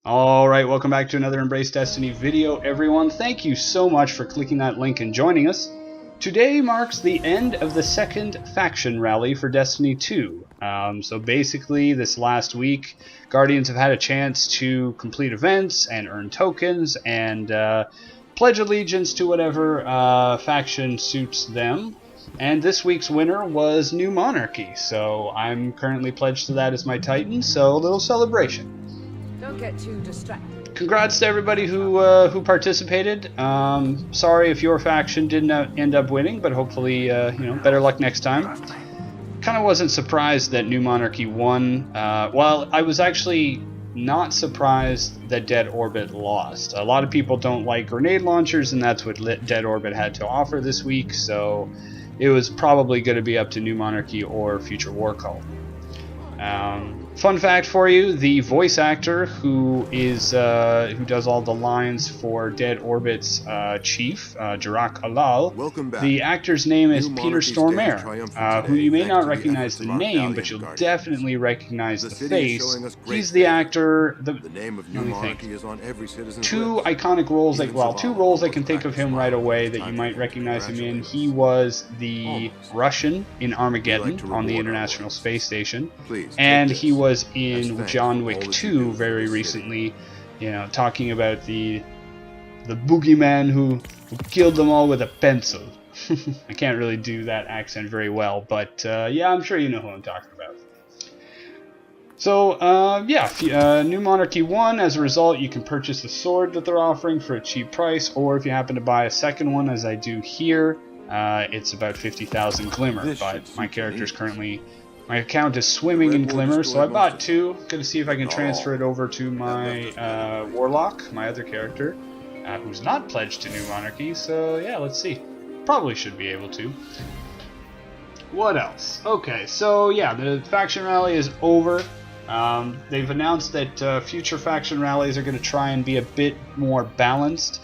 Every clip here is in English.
Alright, welcome back to another Embrace Destiny video, everyone. Thank you so much for clicking that link and joining us. Today marks the end of the second faction rally for Destiny 2. So basically, this last week, Guardians have had a chance to complete events and earn tokens and pledge allegiance to whatever faction suits them. And this week's winner was New Monarchy, so I'm currently pledged to that as my Titan, so a little celebration. Don't get too distracted. Congrats to everybody who participated. Sorry if your faction didn't end up winning, but hopefully, better luck next time. Kind of wasn't surprised that New Monarchy won. Well, I was actually not surprised that Dead Orbit lost. A lot of people don't like grenade launchers, and that's what Dead Orbit had to offer this week, so it was probably going to be up to New Monarchy or Future War Cult. Fun fact for you: the voice actor who does all the lines for Dead Orbit's chief, Jirak Alal, the actor's name is Peter Stormare, who you may not recognize the name, but you'll definitely recognize the face. He's the actor. Let me think. Two iconic roles, two roles I can think of him right away that you might recognize him in. He was the Russian in Armageddon on the International Space Station, and he was in John Wick 2 very recently, talking about the boogeyman who killed them all with a pencil. I can't really do that accent very well, but yeah, I'm sure you know who I'm talking about. So, New Monarchy won. As a result, you can purchase the sword that they're offering for a cheap price, or if you happen to buy a second one, as I do here, it's about 50,000 Glimmer, but my character's currently... My account is swimming in Glimmer, so I bought two. Gonna see if I can transfer it over to my Warlock, my other character, who's not pledged to New Monarchy, so yeah, let's see. Probably should be able to. What else? Okay, so yeah, the faction rally is over. They've announced that future faction rallies are going to try and be a bit more balanced.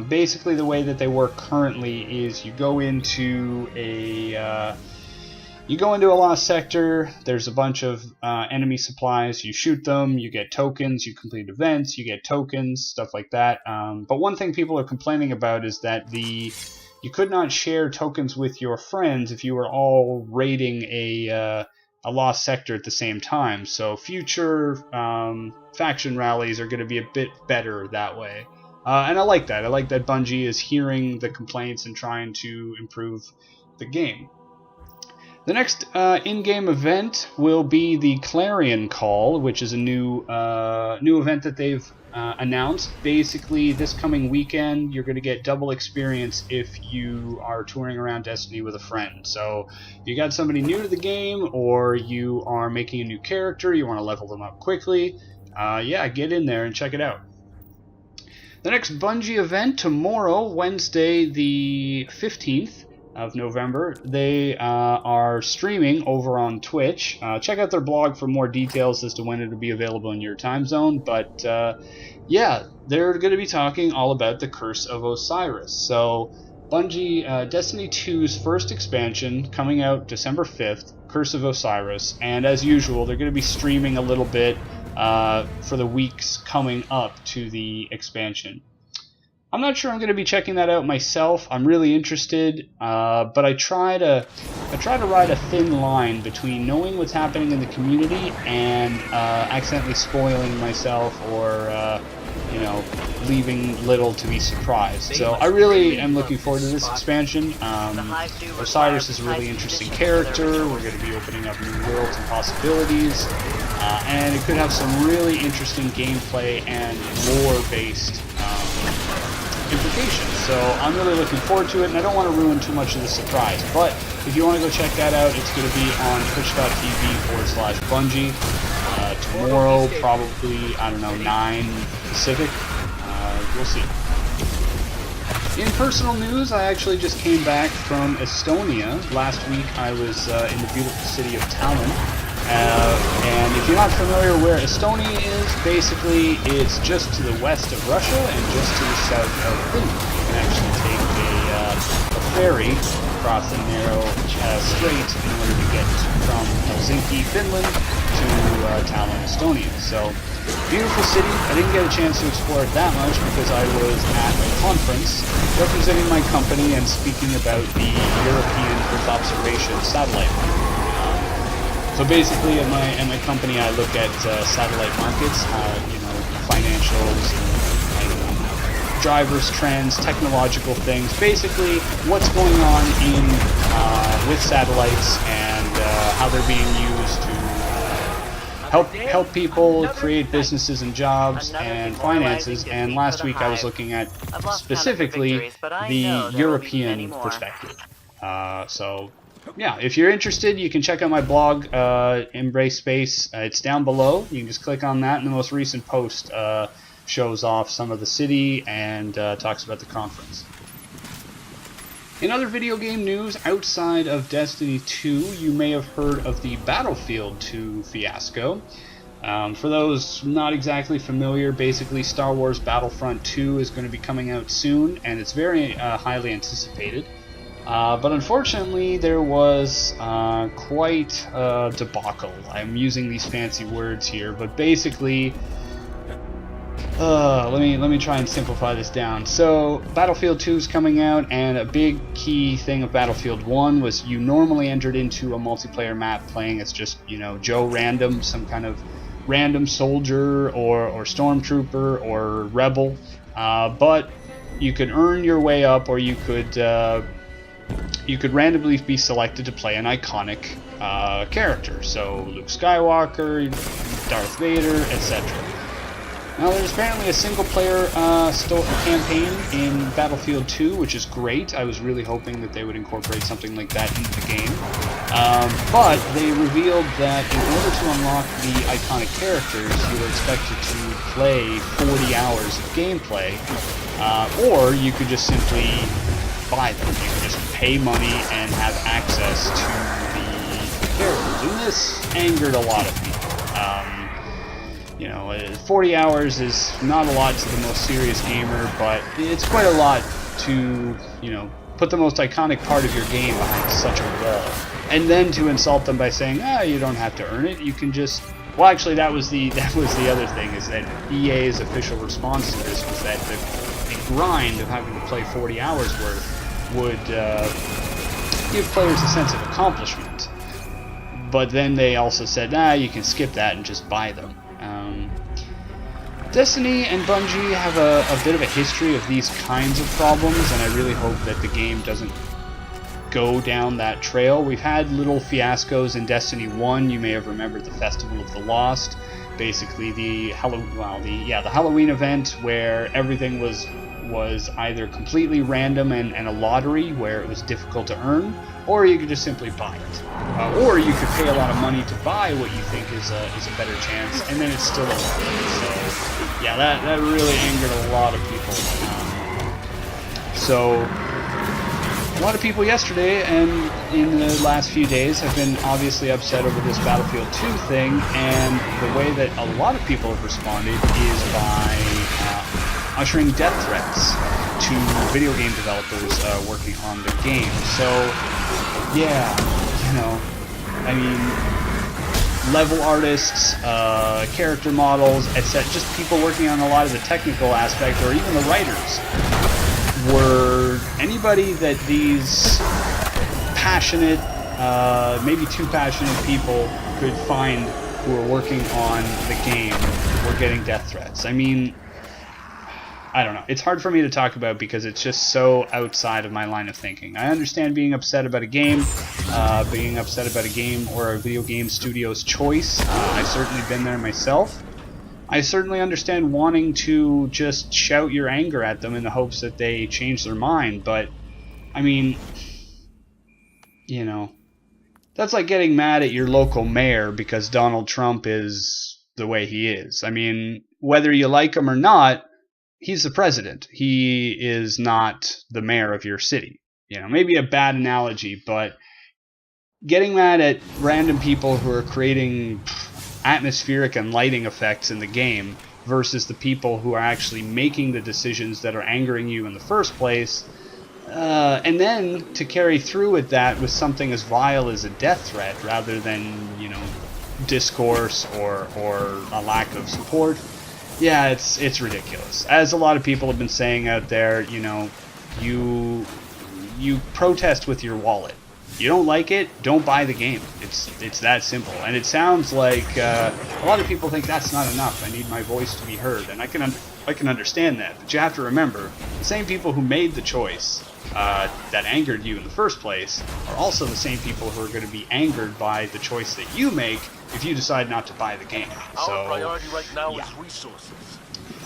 Basically, the way that they work currently is you go into a lost sector, there's a bunch of enemy supplies, you shoot them, you get tokens, you complete events, you get tokens, stuff like that. But one thing people are complaining about is that you could not share tokens with your friends if you were all raiding a lost sector at the same time. So future faction rallies are going to be a bit better that way. And I like that. I like that Bungie is hearing the complaints and trying to improve the game. The next in-game event will be the Clarion Call, which is a new event that they've announced. Basically, this coming weekend, you're going to get double experience if you are touring around Destiny with a friend. So, if you got somebody new to the game, or you are making a new character, you want to level them up quickly, yeah, get in there and check it out. The next Bungie event tomorrow, Wednesday the 15th, of November, they are streaming over on Twitch. Check out their blog for more details as to when it'll be available in your time zone, but yeah, they're going to be talking all about the Curse of Osiris. So Bungie, Destiny 2's first expansion coming out December 5th, Curse of Osiris, and as usual, they're going to be streaming a little bit for the weeks coming up to the expansion. I'm not sure I'm going to be checking that out myself. I'm really interested, but I try to ride a thin line between knowing what's happening in the community and accidentally spoiling myself or leaving little to be surprised. So I really am looking forward to this expansion. Osiris is a really interesting character. We're going to be opening up new worlds and possibilities, and it could have some really interesting gameplay and lore-based implications. So I'm really looking forward to it, and I don't want to ruin too much of the surprise. But if you want to go check that out, it's going to be on twitch.tv/Bungie. Tomorrow, probably, 9 Pacific. We'll see. In personal news, I actually just came back from Estonia. Last week I was in the beautiful city of Tallinn. And if you're not familiar where Estonia is, basically it's just to the west of Russia and just to the south of Finland. You can actually take a ferry across the narrow strait in order to get from Helsinki, Finland to Tallinn, Estonia. So Beautiful city. I didn't get a chance to explore it that much because I was at a conference representing my company and speaking about the European Earth observation satellite. So basically, at my company, I look at satellite markets, you know, financials, drivers, trends, technological things. Basically, what's going on in with satellites and how they're being used to help people create businesses and jobs and finances. And last week, I was looking at specifically the European perspective. So. Yeah, if you're interested, you can check out my blog, Embrace Space. It's down below. You can just click on that, and the most recent post shows off some of the city and talks about the conference. In other video game news outside of Destiny 2, you may have heard of the Battlefield 2 fiasco. For those not exactly familiar, basically Star Wars Battlefront 2 is going to be coming out soon, and it's very highly anticipated. But unfortunately, there was quite a debacle. I'm using these fancy words here, but basically, let me try and simplify this down. So, Battlefield 2 is coming out, and a big key thing of Battlefield 1 was you normally entered into a multiplayer map playing as just, you know, Joe Random, some kind of random soldier or stormtrooper or rebel, but you could earn your way up, or you could randomly be selected to play an iconic character. So Luke Skywalker, Darth Vader, etc. Now there's apparently a single-player campaign in Battlefield 2, which is great. I was really hoping that they would incorporate something like that into the game. But they revealed that in order to unlock the iconic characters, you were expected to play 40 hours of gameplay, or you could just simply buy them. You can just pay money and have access to the characters, and this angered a lot of people. You know, 40 hours is not a lot to the most serious gamer, but it's quite a lot to, you know, put the most iconic part of your game behind such a wall, and then to insult them by saying, you don't have to earn it. You can just. Well, actually, that was the other thing, is that EA's official response to this was that the grind of having to play 40 hours worth would give players a sense of accomplishment. But then they also said, you can skip that and just buy them. Destiny and Bungie have a bit of a history of these kinds of problems, and I really hope that the game doesn't go down that trail. We've had little fiascos in Destiny 1. You may have remembered the Festival of the Lost, basically the Halloween event where everything was either completely random and a lottery where it was difficult to earn, or you could just simply buy it, or you could pay a lot of money to buy what you think is a better chance, and then it's still a lottery. So yeah, that really angered a lot of people. So a lot of people yesterday and in the last few days have been obviously upset over this Battlefield 2 thing, and the way that a lot of people have responded is by ushering death threats to video game developers working on the game. So, yeah, you know, I mean, level artists, character models, etc., just people working on a lot of the technical aspect, or even the writers, were anybody that these passionate, maybe too passionate people could find who are working on the game were getting death threats. I mean, I don't know. It's hard for me to talk about because it's just so outside of my line of thinking. I understand being upset about a game, or a video game studio's choice. I've certainly been there myself. I certainly understand wanting to just shout your anger at them in the hopes that they change their mind, but, I mean, you know, that's like getting mad at your local mayor because Donald Trump is the way he is. I mean, whether you like him or not, he's the president. He is not the mayor of your city. You know, maybe a bad analogy, but getting mad at random people who are creating atmospheric and lighting effects in the game versus the people who are actually making the decisions that are angering you in the first place, and then to carry through with that with something as vile as a death threat rather than, you know, discourse or a lack of support. Yeah, it's ridiculous. As a lot of people have been saying out there, you know, you protest with your wallet. You don't like it, don't buy the game. It's that simple. And it sounds like a lot of people think that's not enough. I need my voice to be heard, and I can understand that. But you have to remember, the same people who made the choice that angered you in the first place are also the same people who are going to be angered by the choice that you make if you decide not to buy the game. Our priority right now is resources.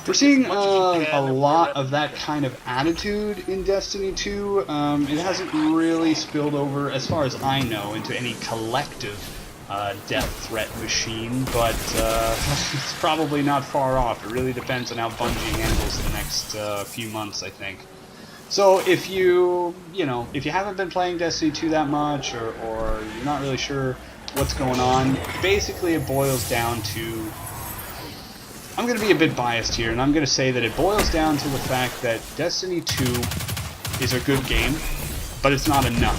We're seeing a lot of that kind of attitude in Destiny 2. It hasn't really spilled over, as far as I know, into any collective death threat machine, but it's probably not far off. It really depends on how Bungie handles the next few months, I think. So if you haven't been playing Destiny 2 that much, or you're not really sure what's going on, basically it boils down to... I'm going to be a bit biased here, and I'm going to say that it boils down to the fact that Destiny 2 is a good game, but it's not enough.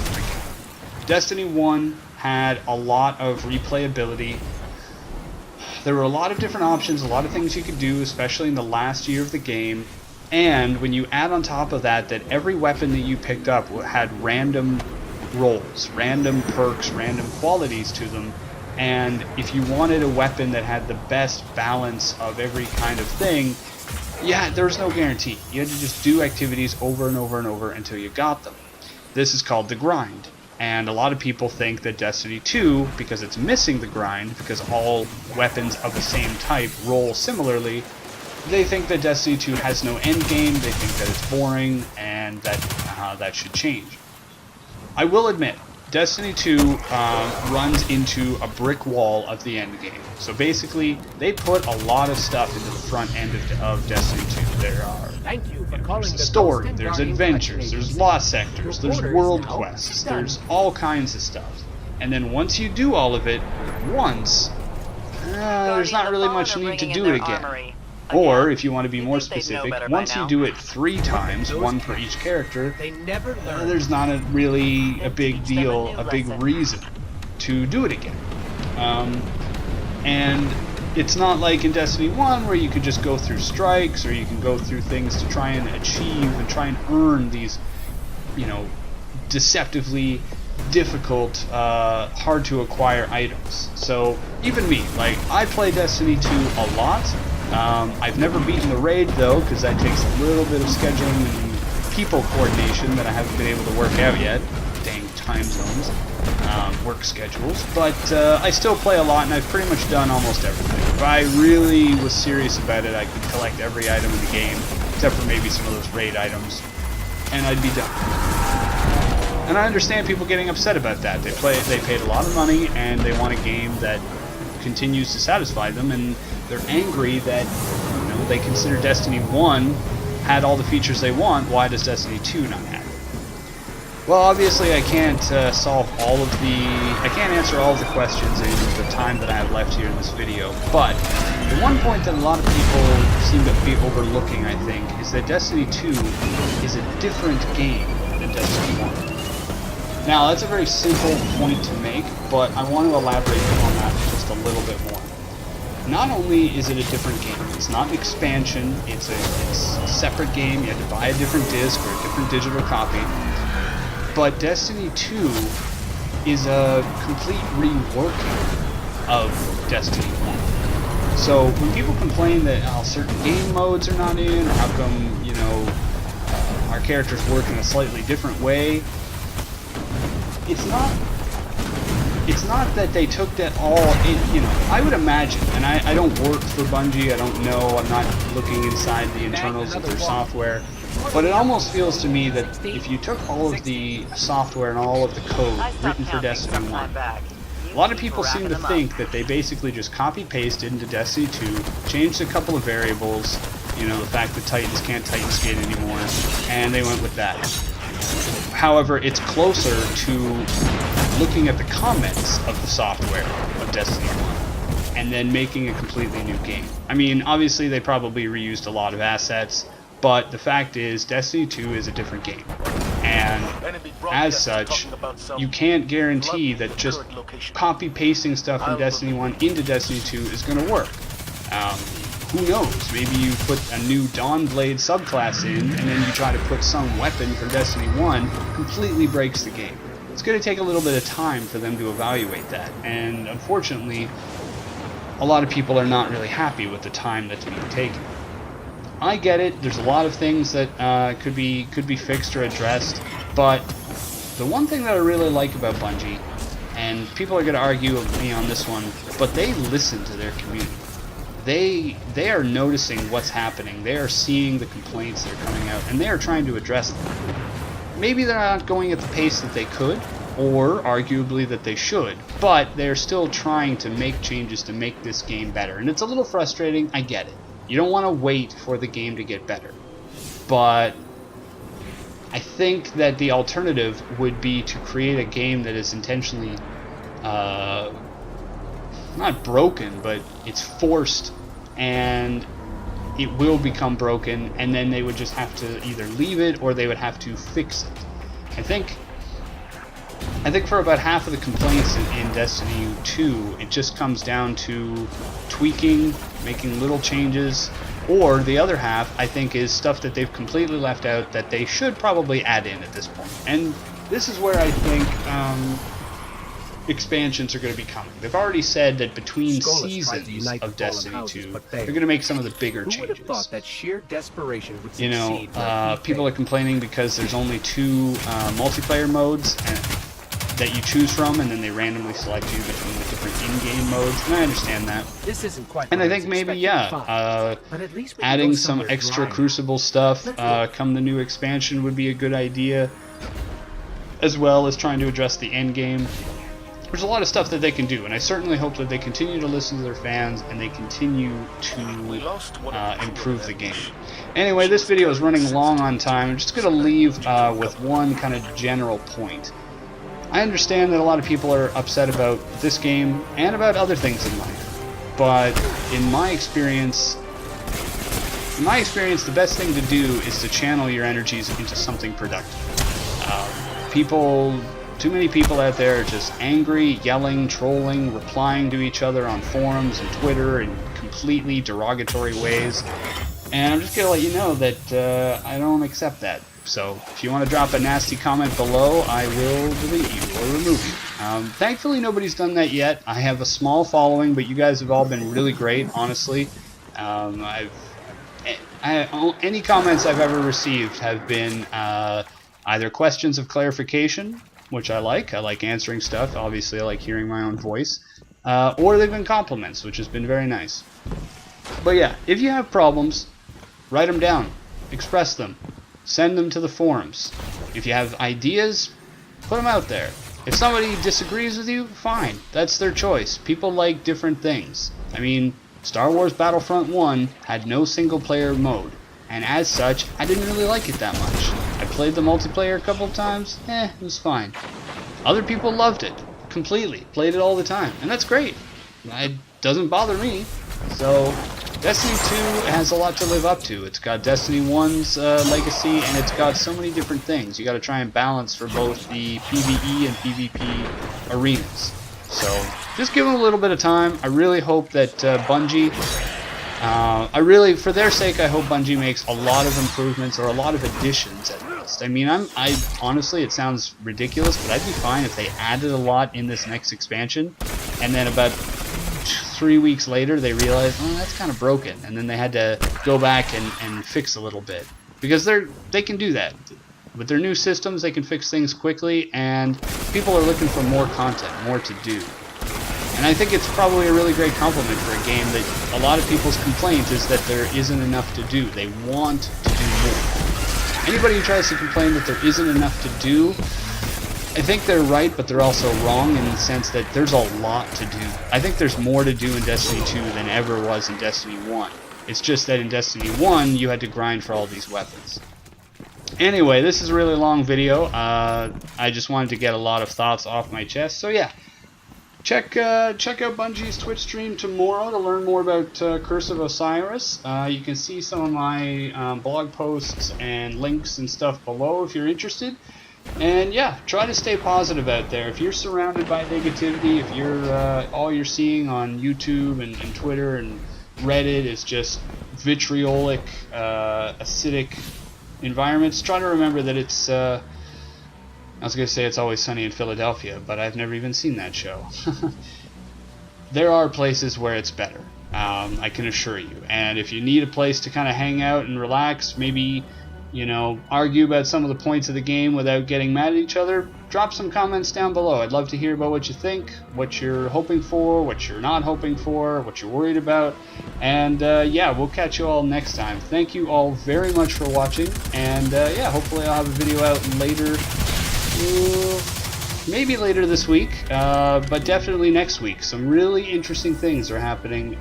Destiny 1 had a lot of replayability. There were a lot of different options, a lot of things you could do, especially in the last year of the game. And when you add on top of that every weapon that you picked up had random rolls, random perks, random qualities to them, and if you wanted a weapon that had the best balance of every kind of thing, yeah, there was no guarantee. You had to just do activities over and over and over until you got them. This is called the grind. And a lot of people think that Destiny 2, because it's missing the grind, because all weapons of the same type roll similarly, they think that Destiny 2 has no end game, they think that it's boring, and that that should change. I will admit, Destiny 2 runs into a brick wall of the end game. So basically, they put a lot of stuff into the front end of Destiny 2. There are there's a story, there's adventures, there's lost sectors, there's world quests, there's all kinds of stuff. And then once you do all of it once, there's not really much need to do it again. Or, if you want to be more specific, once you do it 3 times, one for each character, there's not really a big deal, a big reason to do it again. And it's not like in Destiny 1 where you could just go through strikes, or you can go through things to try and achieve and try and earn these, deceptively difficult, hard to acquire items. So, even me, I play Destiny 2 a lot. I've never beaten the raid though, because that takes a little bit of scheduling and people coordination that I haven't been able to work out yet. Dang time zones, work schedules. But I still play a lot, and I've pretty much done almost everything. If I really was serious about it, I could collect every item in the game, except for maybe some of those raid items, and I'd be done. And I understand people getting upset about that. They paid a lot of money, and they want a game that continues to satisfy them, and they're angry that they consider Destiny 1 had all the features they want. Why does Destiny 2 not have it? Well, obviously I can't answer all of the questions in the time that I have left here in this video, but the one point that a lot of people seem to be overlooking, I think, is that Destiny 2 is a different game than Destiny 1. Now, that's a very simple point to make, but I want to elaborate on that just a little bit more. Not only is it a different game, it's not an expansion, it's a separate game, you have to buy a different disc or a different digital copy, but Destiny 2 is a complete reworking of Destiny 1. So when people complain that certain game modes are not in, or how come, our characters work in a slightly different way, it's not that they took that all in, I would imagine, and I don't work for Bungie, I don't know, I'm not looking inside the internals of their software, but it almost feels to me that if you took all of the software and all of the code written for Destiny 1, a lot of people seem to think that they basically just copy-pasted into Destiny 2, changed a couple of variables, the fact that Titans can't Titan skate anymore, and they went with that. However, it's closer to looking at the comments of the software of Destiny 1 and then making a completely new game. I mean, obviously they probably reused a lot of assets, but the fact is Destiny 2 is a different game. And as such, you can't guarantee that just copy-pasting stuff from Destiny 1 into Destiny 2 is going to work. who knows? Maybe you put a new Dawnblade subclass in, and then you try to put some weapon from Destiny 1, completely breaks the game. It's going to take a little bit of time for them to evaluate that, and unfortunately, a lot of people are not really happy with the time that's being taken. I get it. There's a lot of things that could be fixed or addressed, but the one thing that I really like about Bungie, and people are going to argue with me on this one, but they listen to their community. They are noticing what's happening. They are seeing the complaints that are coming out, and they are trying to address them. Maybe they're not going at the pace that they could, or arguably that they should, but they're still trying to make changes to make this game better. And it's a little frustrating, I get it. You don't want to wait for the game to get better. But I think that the alternative would be to create a game that is intentionally not broken, but it's forced, and it will become broken, and then they would just have to either leave it or they would have to fix it. I think for about half of the complaints in Destiny 2, it just comes down to tweaking, making little changes, or the other half, I think, is stuff that they've completely left out that they should probably add in at this point. And this is where I think expansions are going to be coming. They've already said that between seasons of Destiny 2, they're going to make some of the bigger changes. Who would have thought that sheer desperation would succeed? You know, people are complaining because there's only 2 multiplayer modes that you choose from, and then they randomly select you between the different in-game modes, and I understand that. This isn't quite and I think maybe, yeah, adding some extra Crucible stuff come the new expansion would be a good idea, as well as trying to address the end game. There's a lot of stuff that they can do, and I certainly hope that they continue to listen to their fans and they continue to improve the game. Anyway, this video is running long on time. I'm just going to leave with one kind of general point. I understand that a lot of people are upset about this game and about other things in life, but in my experience, the best thing to do is to channel your energies into something productive. Too many people out there are just angry, yelling, trolling, replying to each other on forums and Twitter in completely derogatory ways, and I'm just going to let you know that I don't accept that. So if you want to drop a nasty comment below, I will delete you or remove you. Thankfully, nobody's done that yet. I have a small following, but you guys have all been really great, honestly. Any comments I've ever received have been either questions of clarification, which I like. I like answering stuff. Obviously, I like hearing my own voice. Or they've been compliments, which has been very nice. But yeah, if you have problems, write them down. Express them. Send them to the forums. If you have ideas, put them out there. If somebody disagrees with you, fine. That's their choice. People like different things. I mean, Star Wars Battlefront 1 had no single-player mode, and as such, I didn't really like it that much. I played the multiplayer a couple of times. It was fine. Other people loved it completely. Played it all the time, and that's great. It doesn't bother me. So Destiny 2 has a lot to live up to. It's got Destiny 1's legacy, and it's got so many different things. You got to try and balance for both the PvE and PvP arenas. So just give them a little bit of time. I really hope that Bungie, for their sake, I hope Bungie makes a lot of improvements or a lot of additions at least. I mean, I honestly, it sounds ridiculous, but I'd be fine if they added a lot in this next expansion, and then about 3 weeks later they realized, oh, that's kind of broken, and then they had to go back and fix a little bit, because they can do that with their new systems. They can fix things quickly, and people are looking for more content, more to do, and I think it's probably a really great compliment for a game that a lot of people's complaint is that there isn't enough to do. They want to do more. Anybody who tries to complain that there isn't enough to do, I think they're right, but they're also wrong in the sense that there's a lot to do. I think there's more to do in Destiny 2 than ever was in Destiny 1. It's just that in Destiny 1, you had to grind for all these weapons. Anyway, this is a really long video. I just wanted to get a lot of thoughts off my chest. So yeah, check out Bungie's Twitch stream tomorrow to learn more about Curse of Osiris. You can see some of my blog posts and links and stuff below if you're interested. And yeah, try to stay positive out there. If you're surrounded by negativity, if you're all you're seeing on YouTube and Twitter and Reddit is just vitriolic, acidic environments. Try to remember that it's, I was going to say It's Always Sunny in Philadelphia, but I've never even seen that show. There are places where it's better, I can assure you. And if you need a place to kind of hang out and relax, maybe, you know, argue about some of the points of the game without getting mad at each other, drop some comments down below. I'd love to hear about what you think, what you're hoping for, what you're not hoping for, what you're worried about. And yeah, we'll catch you all next time. Thank you all very much for watching. And yeah, hopefully I'll have a video out later. Maybe later this week, but definitely next week. Some really interesting things are happening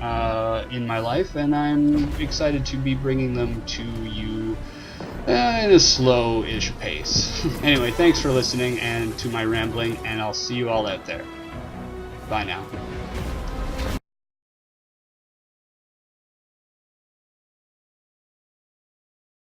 in my life, and I'm excited to be bringing them to you in a slow-ish pace. Anyway, thanks for listening and to my rambling, and I'll see you all out there. Bye now.